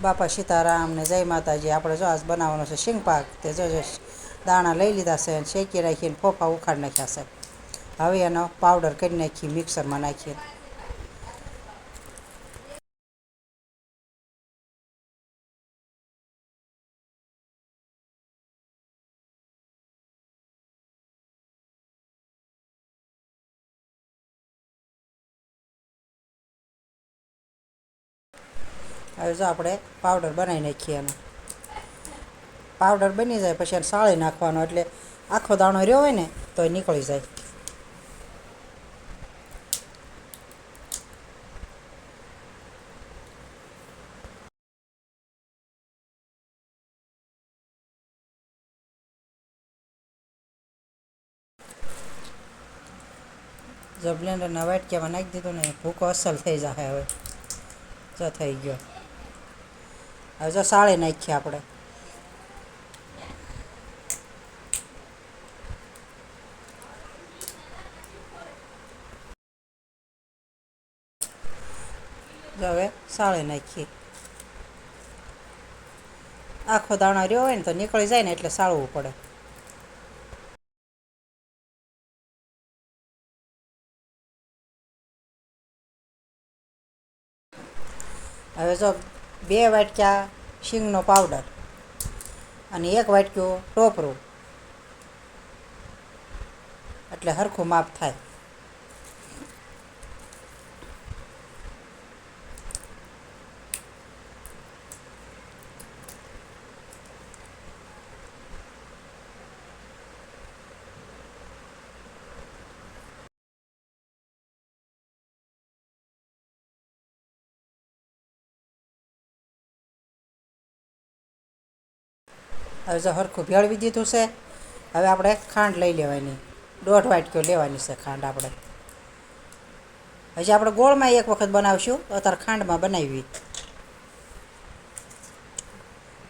બાપા સીતારામ ને જય માતાજી. આપણે જો આજ બનાવવાનો છે શીંગ પાક. તે જો દાણા લઈ લીધા છે, શેકી રાખીને ફોફા ઉખાડી નાખ્યા છે. હવે એનો પાવડર કરી નાખીએ, મિક્સરમાં નાખીએ. હવે જો આપણે પાવડર બનાવી નાખીએ. એનો પાવડર બની જાય પછી એને સાળી નાખવાનો, એટલે આખો દાણો રહ્યો હોય ને તો એ નીકળી જાય. જો બ્લેન્ડરના વાટક્યામાં નાખી દીધું ને, ભૂકો અસલ થઈ જાય. હવે જો થઈ ગયો. હવે જો સાળી નાખીએ આપણે. જો હવે સાળી નાખીએ. આખો દાણો રહ્યો હોય ને તો નીકળી જાય ને, એટલે સાળવું પડે. હવે જો 2 વાટક્યા શીંગનો પાવડર અને 1 વાટક્યું ટોપરું, એટલે સરખું માપ થાય. હવે જો સરખું ભેળવી દીધું છે. હવે આપણે ખાંડ લઈ લેવાની, 1.5 વાટકીઓ લેવાની છે ખાંડ આપણે. હજી આપણે ગોળમાં એક વખત બનાવશું, અત્યારે ખાંડમાં બનાવી.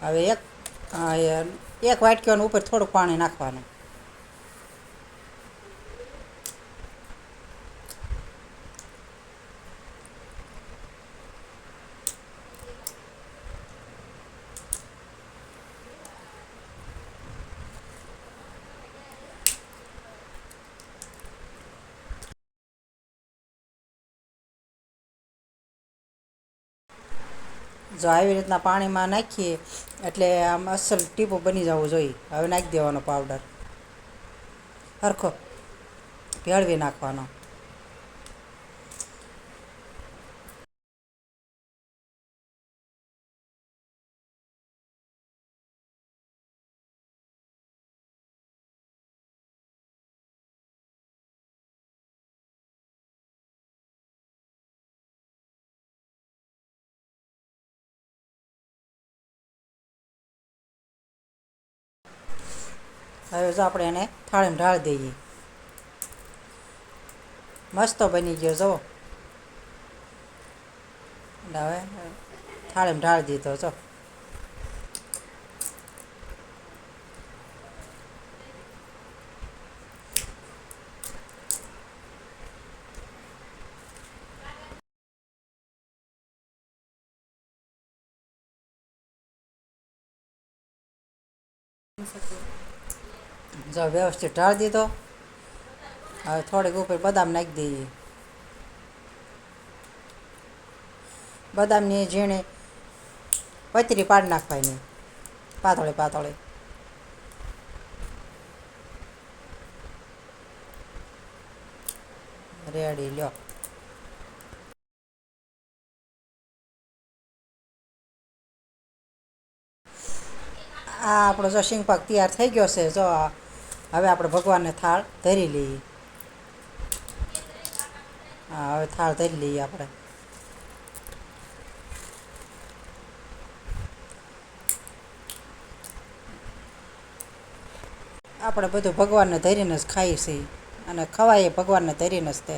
હવે એક વાટકીઓનું ઉપર થોડુંક પાણી નાખવાનું. જો આવી રીતના પાણીમાં નાખીએ એટલે આમ અસલ ટીપું બની જવું જોઈએ. હવે નાખી દેવાનો પાવડર, સરખો ભેળવી નાખવાનો. હવે જો આપણે એને થાળીમાં ઢાળી દઈએ. મસ્ત બની ગયો જો. હવે થાળીમાં ઢાળી દીધો જો. જો વ્યવસ્થિત ઢાળી દીધો. હવે થોડીક ઉપર બદામ નાખી દઈએ. બદામની ઝીણી પતરી પાડી નાખવાની, પાતળી પાતળી. રેડી લ્યો. આ આપણો જો શીંગ પાક તૈયાર થઈ ગયો છે. જો હવે આપણે ભગવાનને થાળ ધરી લઈએ. હા, હવે થાળ ધરી લઈએ આપણે. આપણે બધું ભગવાનને ધરીને જ ખાઈએ છીએ, અને ખવાય ભગવાનને ધરીને જ તે.